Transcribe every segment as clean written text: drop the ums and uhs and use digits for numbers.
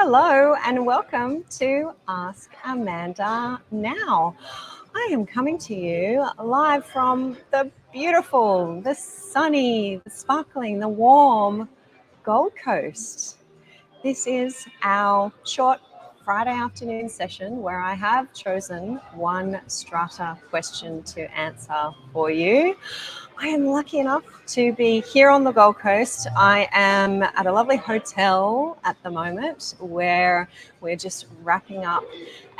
Hello and welcome to Ask Amanda Now. I am coming to you live from the beautiful, the sunny, the sparkling, the warm Gold Coast. This is our short Friday afternoon session where I have chosen one Strata question to answer for you. I am lucky enough to be here on the Gold Coast. I am at a lovely hotel at the moment where we're just wrapping up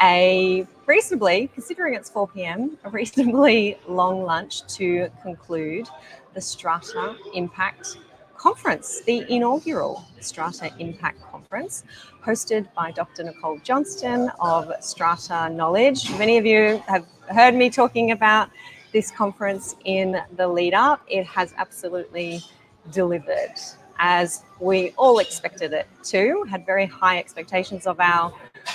a reasonably, considering it's 4 p.m, a reasonably long lunch to conclude the Strata Impact Conference, the inaugural Strata Impact Conference, hosted by Dr. Nicole Johnston of Strata Knowledge. Many of you have heard me talking about this conference in the lead up. It has absolutely delivered, as we all expected it to. Had very high expectations of our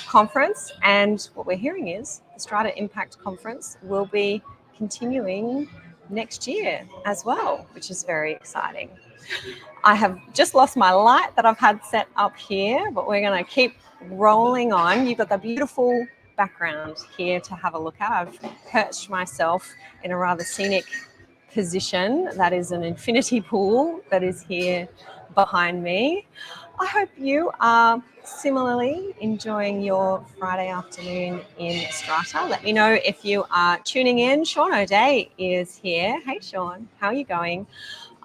conference, and what we're hearing is the Strata Impact Conference will be continuing next year as well, which is very exciting. I have just lost my light that I've had set up here, but we're going to keep rolling on. You've got the beautiful background here to have a look at. I've perched myself in a rather scenic position. That is an infinity pool that is here behind me. I hope you are similarly enjoying your Friday afternoon in Strata. Let me know if you are tuning in. Sean O'Day is here. Hey Sean, how are you going?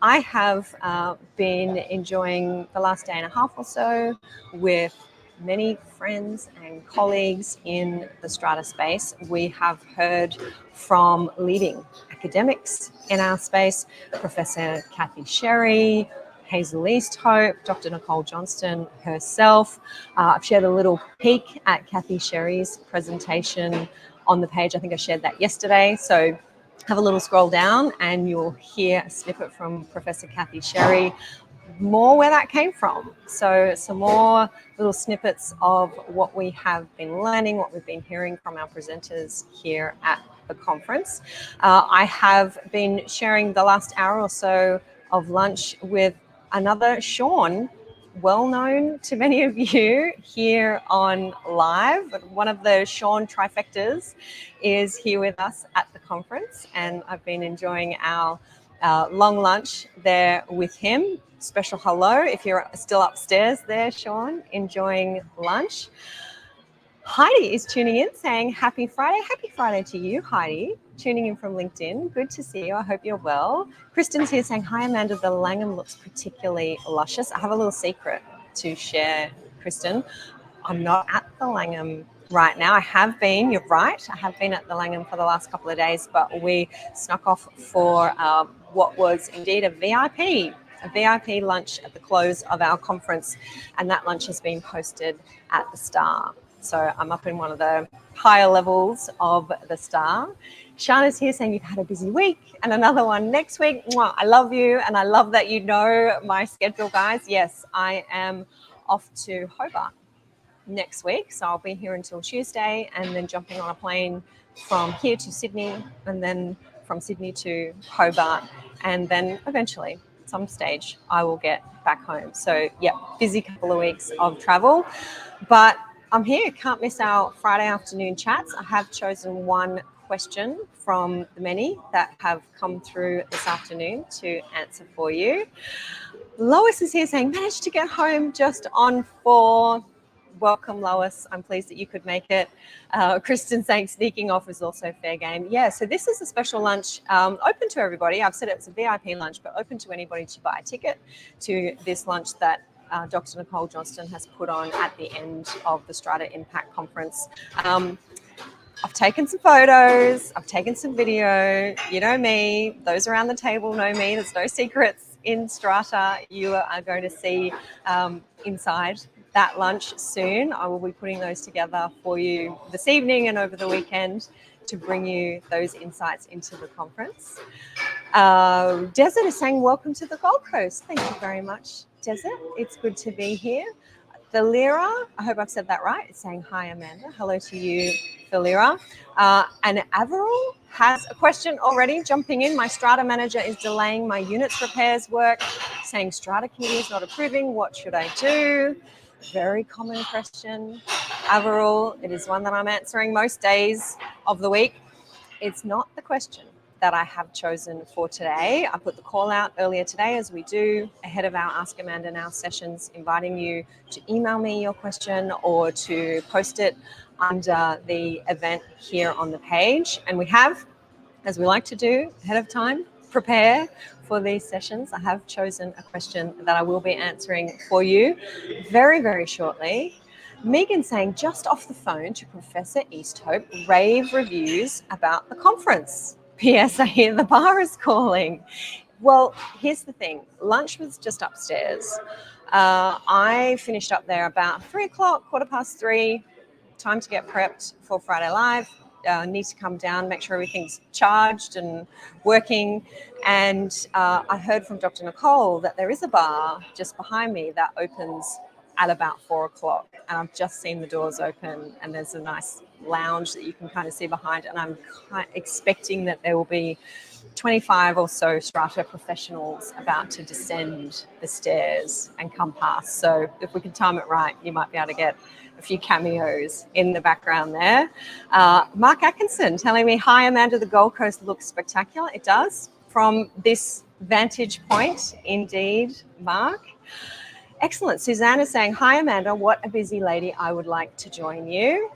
I have been enjoying the last day and a half or so with many friends and colleagues in the Strata space. We have heard from leading academics in our space, Professor Kathy Sherry, Hazel Easthope, Dr. Nicole Johnston herself. I've shared a little peek at Kathy Sherry's presentation on the page. I think I shared that yesterday. So have a little scroll down and you'll hear a snippet from Professor Kathy Sherry, more where that came from. So some more little snippets of what we have been learning, what we've been hearing from our presenters here at the conference. I have been sharing the last hour or so of lunch with another Sean, well known to many of you here on live. One of the Sean trifectas is here with us at the conference, and I've been enjoying our long lunch there with him. Special hello if you're still upstairs there, Sean, enjoying lunch. Heidi is tuning in saying happy Friday. Happy Friday to you, Heidi, tuning in from LinkedIn. Good to see you. I hope you're well. Kristen's here saying, hi, Amanda. The Langham looks particularly luscious. I have a little secret to share, Kristen. I'm not at the Langham right now. I have been, you're right, I have been at the Langham for the last couple of days, but we snuck off for what was indeed a VIP lunch at the close of our conference, and that lunch has been hosted at the Star. So I'm up in one of the higher levels of the Star. Shana's here saying you've had a busy week and another one next week. Mwah, I love you, and I love that you know my schedule, guys. Yes, I am off to Hobart next week, so I'll be here until Tuesday, and then jumping on a plane from here to Sydney, and then from Sydney to Hobart, and then eventually, at some stage, I will get back home. So yeah, busy couple of weeks of travel, but I'm here. Can't miss our Friday afternoon chats. I have chosen one question from the many that have come through this afternoon to answer for you. Lois is here saying, managed to get home just on 4. Welcome, Lois. I'm pleased that you could make it. Kristen saying sneaking off is also fair game. Yeah, so this is a special lunch open to everybody. I've said it's a VIP lunch, but open to anybody to buy a ticket to this lunch that Dr. Nicole Johnston has put on at the end of the Strata Impact Conference. I've taken some photos, I've taken some video. You know me, those around the table know me. There's no secrets in Strata. You are going to see inside that lunch soon. I will be putting those together for you this evening and over the weekend to bring you those insights into the conference. Desert is saying, welcome to the Gold Coast. Thank you very much, Desert. It's good to be here. Thalira, I hope I've said that right, it's saying, hi, Amanda. Hello to you, Thalira. And Averil has a question already jumping in. My Strata manager is delaying my units repairs work, saying Strata committee is not approving. What should I do? very common question. Overall, it is one that I'm answering most days of the week. It's not the question that I have chosen for today. I put the call out earlier today, as we do ahead of our Ask Amanda Now sessions, inviting you to email me your question or to post it under the event here on the page. And we have, as we like to do ahead of time, prepare for these sessions. I have chosen a question that I will be answering for you very, very shortly. Megan saying, just off the phone to Professor Easthope, rave reviews about the conference. P.S. I hear the bar is calling. Well, here's the thing. Lunch was just upstairs. I finished up there about 3 o'clock, 3:15. Time to get prepped for Friday Live. Need to come down, make sure everything's charged and working. And I heard from Dr. Nicole that there is a bar just behind me that opens at about 4 o'clock. And I've just seen the doors open and there's a nice lounge that you can kind of see behind. And I'm expecting that there will be 25 or so Strata professionals about to descend the stairs and come past. So if we can time it right, you might be able to get a few cameos in the background there. Mark Atkinson telling me, hi Amanda, the Gold Coast looks spectacular. It does from this vantage point, indeed, Mark. Excellent. Suzanne is saying, hi Amanda, what a busy lady. I would like to join you.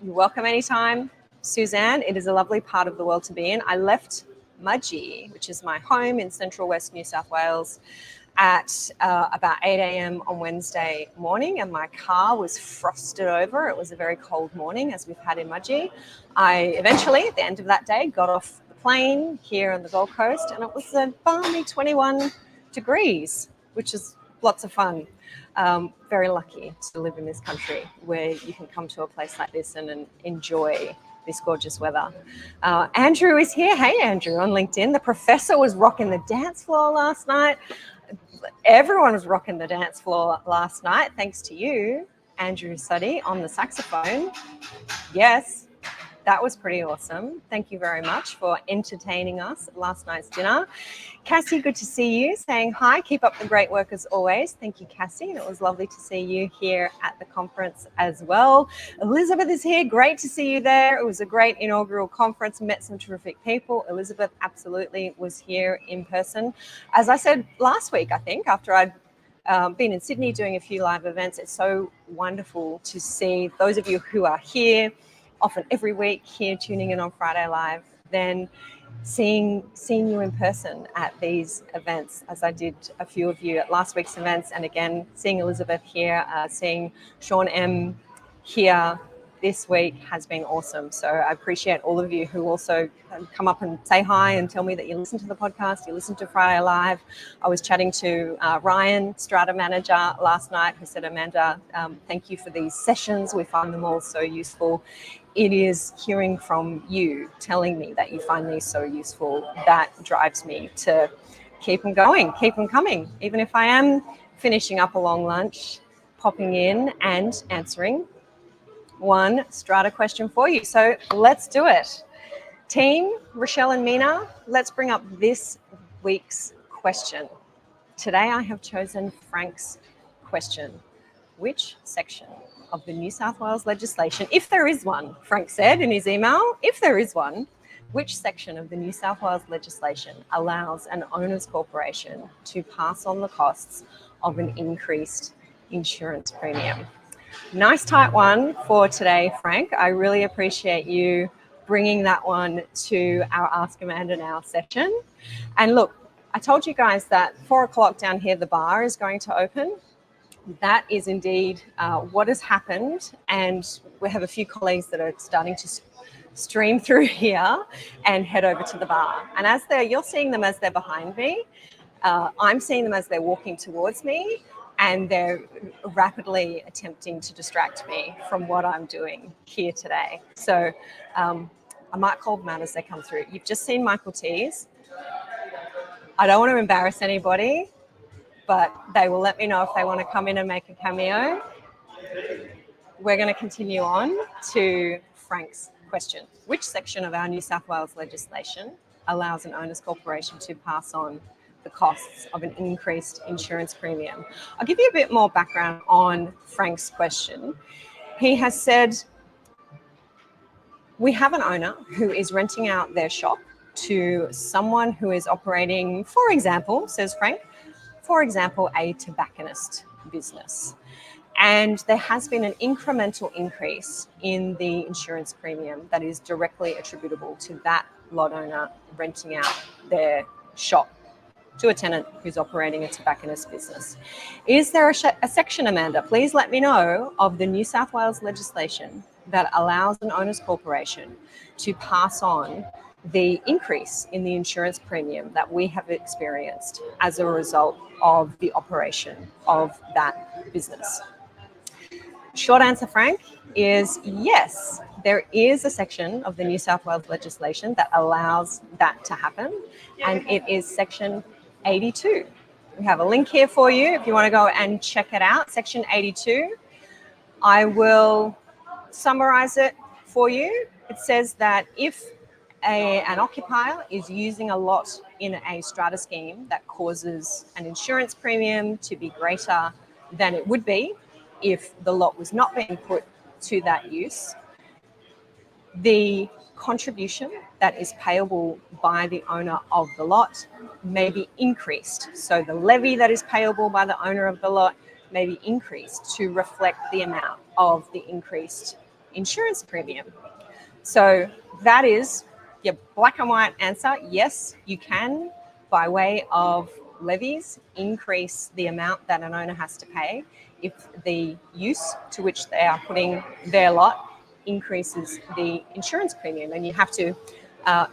You're welcome anytime, Suzanne. It is a lovely part of the world to be in. I left Mudgee, which is my home in Central West New South Wales, at about 8 a.m. on Wednesday morning, and my car was frosted over. It was a very cold morning, as we've had in Mudgee. I eventually, at the end of that day, got off the plane here on the Gold Coast, and it was a balmy 21 degrees, which is lots of fun. Very lucky to live in this country where you can come to a place like this and enjoy this gorgeous weather. Andrew is here. Hey, Andrew, on LinkedIn. The professor was rocking the dance floor last night. Everyone was rocking the dance floor last night, thanks to you, Andrew Suddy, on the saxophone. Yes, that was pretty awesome. Thank you very much for entertaining us at last night's dinner. Cassie, good to see you, saying hi. Keep up the great work as always. Thank you, Cassie. And it was lovely to see you here at the conference as well. Elizabeth is here. Great to see you there. It was a great inaugural conference. Met some terrific people. Elizabeth absolutely was here in person. As I said last week, I think, after I'd been in Sydney doing a few live events, it's so wonderful to see those of you who are here often every week here tuning in on Friday Live, then seeing you in person at these events, as I did a few of you at last week's events, and again seeing Elizabeth here, seeing Sean M here this week has been awesome. So I appreciate all of you who also come up and say hi and tell me that you listen to the podcast, you listen to Friday Live. I was chatting to Ryan, Strata manager, last night, who said, Amanda, thank you for these sessions. We find them all so useful. It is hearing from you, telling me that you find these so useful, that drives me to keep them going, keep them coming. Even if I am finishing up a long lunch, popping in and answering one Strata question for you. So let's do it. Team, Rochelle and Mina, let's bring up this week's question. Today I have chosen Frank's question. Which section of the New South Wales legislation, if there is one, Frank said in his email, if there is one, which section of the New South Wales legislation allows an owner's corporation to pass on the costs of an increased insurance premium? Nice tight one for today, Frank. I really appreciate you bringing that one to our Ask Amanda Now session. And look, I told you guys that 4 o'clock down here, the bar is going to open. That is indeed what has happened. And we have a few colleagues that are starting to stream through here and head over to the bar. And as you're seeing them as they're behind me. I'm seeing them as they're walking towards me, and they're rapidly attempting to distract me from what I'm doing here today. So I might call them out as they come through. You've just seen Michael Tees. I don't want to embarrass anybody, but they will let me know if they want to come in and make a cameo. We're going to continue on to Frank's question. Which section of our New South Wales legislation allows an owner's corporation to pass on the costs of an increased insurance premium. I'll give you a bit more background on Frank's question. He has said, we have an owner who is renting out their shop to someone who is operating, for example, says Frank, for example, a tobacconist business. And there has been an incremental increase in the insurance premium that is directly attributable to that lot owner renting out their shop to a tenant who's operating a tobacconist business. Is there a section, Amanda, please let me know, of the New South Wales legislation that allows an owners corporation to pass on the increase in the insurance premium that we have experienced as a result of the operation of that business? Short answer, Frank, is yes. There is a section of the New South Wales legislation that allows that to happen, and it is section 82. We have a link here for you if you want to go and check it out. Section 82. I will summarize it for you. It says that if an occupier is using a lot in a strata scheme that causes an insurance premium to be greater than it would be if the lot was not being put to that use, the contribution that is payable by the owner of the lot may be increased. So the levy that is payable by the owner of the lot may be increased to reflect the amount of the increased insurance premium. So that is your black and white answer. Yes, you can, by way of levies, increase the amount that an owner has to pay if the use to which they are putting their lot increases the insurance premium, and you have to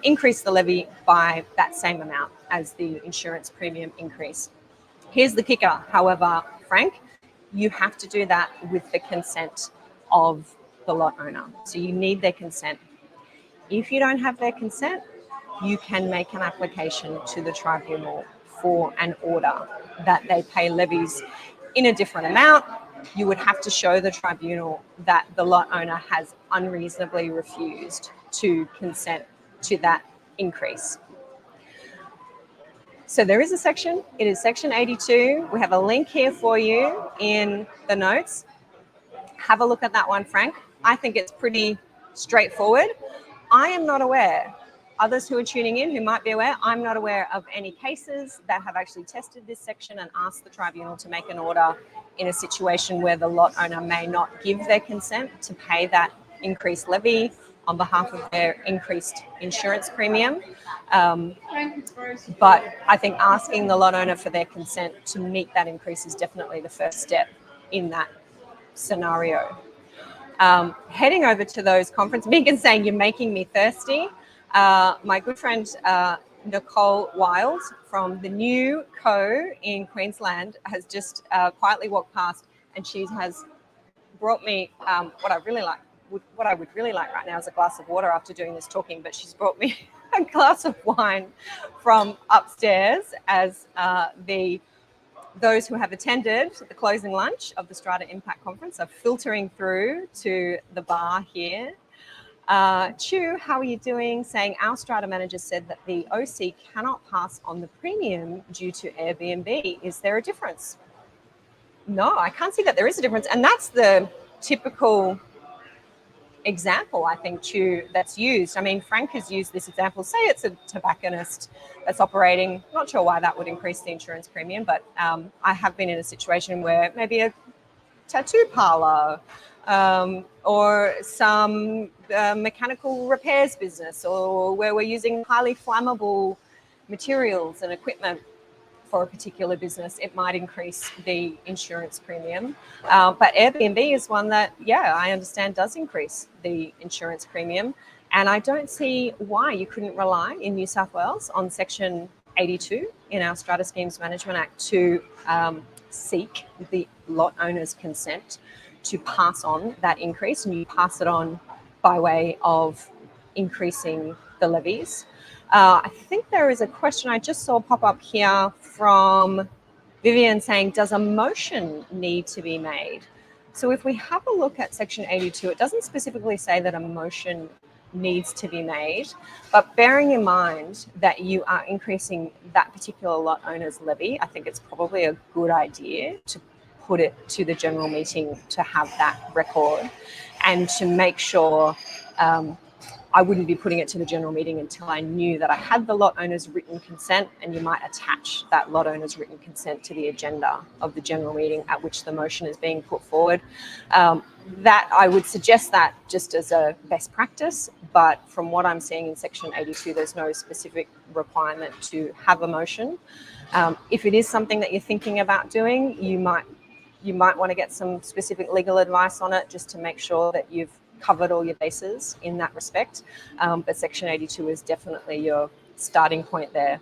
increase the levy by that same amount as the insurance premium increase. Here's the kicker, however, Frank, you have to do that with the consent of the lot owner. So you need their consent. If you don't have their consent, you can make an application to the tribunal for an order that they pay levies in a different amount. You would have to show the tribunal that the lot owner has unreasonably refused to consent to that increase. So there is a section, it is section 82. We have a link here for you in the notes. Have a look at that one, Frank. I think it's pretty straightforward. I am not aware, others who are tuning in who might be aware, I'm not aware of any cases that have actually tested this section and asked the tribunal to make an order in a situation where the lot owner may not give their consent to pay that increased levy on behalf of their increased insurance premium. But I think asking the lot owner for their consent to meet that increase is definitely the first step in that scenario. Heading over to those conference, Megan saying, you're making me thirsty. My good friend Nicole Wild from the new Co in Queensland has just quietly walked past, and she has brought me what I would really like right now is a glass of water after doing this talking, but she's brought me a glass of wine from upstairs as those who have attended the closing lunch of the Strata Impact Conference are filtering through to the bar here. Chu, how are you doing? Saying our Strata manager said that the OC cannot pass on the premium due to Airbnb. Is there a difference? No, I can't see that there is a difference. And that's the typical example, I think, Chu, that's used. I mean, Frank has used this example. Say it's a tobacconist that's operating. Not sure why that would increase the insurance premium, but I have been in a situation where maybe a tattoo parlor or some mechanical repairs business, or where we're using highly flammable materials and equipment for a particular business, it might increase the insurance premium. But Airbnb is one that, yeah, I understand does increase the insurance premium. And I don't see why you couldn't rely in New South Wales on Section 82 in our Strata Schemes Management Act to seek the lot owner's consent to pass on that increase, and you pass it on by way of increasing the levies. I think there is a question I just saw pop up here from Vivian saying, does a motion need to be made? So if we have a look at Section 82, it doesn't specifically say that a motion needs to be made, but bearing in mind that you are increasing that particular lot owner's levy, I think it's probably a good idea to put it to the general meeting to have that record and to make sure I wouldn't be putting it to the general meeting until I knew that I had the lot owner's written consent, and you might attach that lot owner's written consent to the agenda of the general meeting at which the motion is being put forward. That I would suggest that just as a best practice, but from what I'm seeing in section 82, there's no specific requirement to have a motion. If it is something that you're thinking about doing, you might want to get some specific legal advice on it just to make sure that you've covered all your bases in that respect. But section 82 is definitely your starting point there.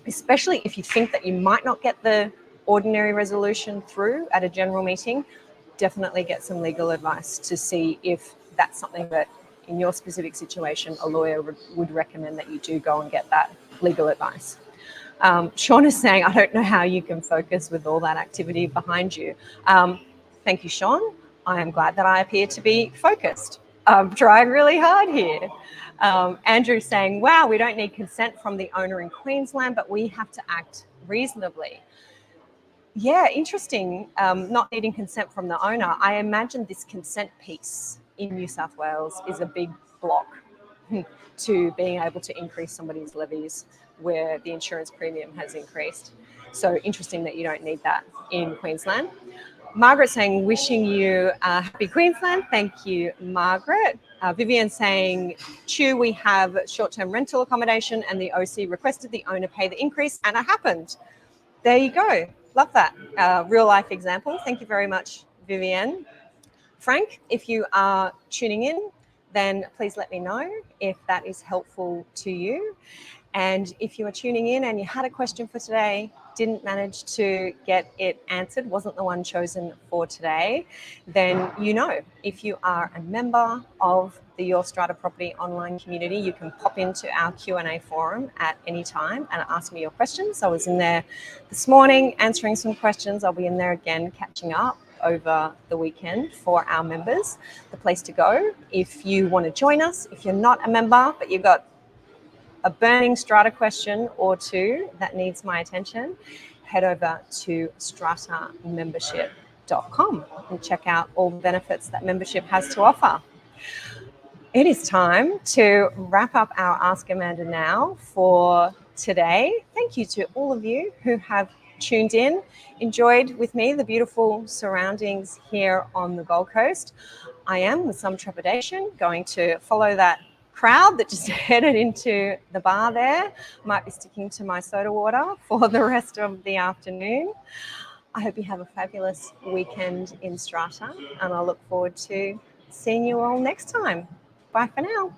Especially if you think that you might not get the ordinary resolution through at a general meeting, definitely get some legal advice to see if that's something that in your specific situation, a lawyer would recommend that you do go and get that legal advice. Sean is saying, I don't know how you can focus with all that activity behind you. Thank you, Sean. I am glad that I appear to be focused. I'm trying really hard here. Andrew's saying, wow, we don't need consent from the owner in Queensland, but we have to act reasonably. Yeah, interesting. Not needing consent from the owner. I imagine this consent piece in New South Wales is a big block to being able to increase somebody's levies where the insurance premium has increased. So interesting that you don't need that in Queensland. Margaret saying, wishing you a happy Queensland. Thank you, Margaret. Vivian saying, Chew, we have short-term rental accommodation and the OC requested the owner pay the increase and it happened. There you go. Love that. Real life example. Thank you very much, Vivian. Frank, if you are tuning in, then please let me know if that is helpful to you. And if you are tuning in and you had a question for today, didn't manage to get it answered, wasn't the one chosen for today, then you know, if you are a member of the Your Strata Property online community, you can pop into our Q&A forum at any time and ask me your questions. I was in there this morning answering some questions. I'll be in there again catching up over the weekend for our members. The place to go if you want to join us, if you're not a member but you've got a burning strata question or two that needs my attention, head over to stratamembership.com and check out all the benefits that membership has to offer. It is time to wrap up our Ask Amanda Now for today. Thank you to all of you who have tuned in, enjoyed with me the beautiful surroundings here on the Gold Coast. I am, with some trepidation, going to follow that crowd that just headed into the bar there. Might be sticking to my soda water for the rest of the afternoon. I hope you have a fabulous weekend in Strata, and I look forward to seeing you all next time. Bye for now.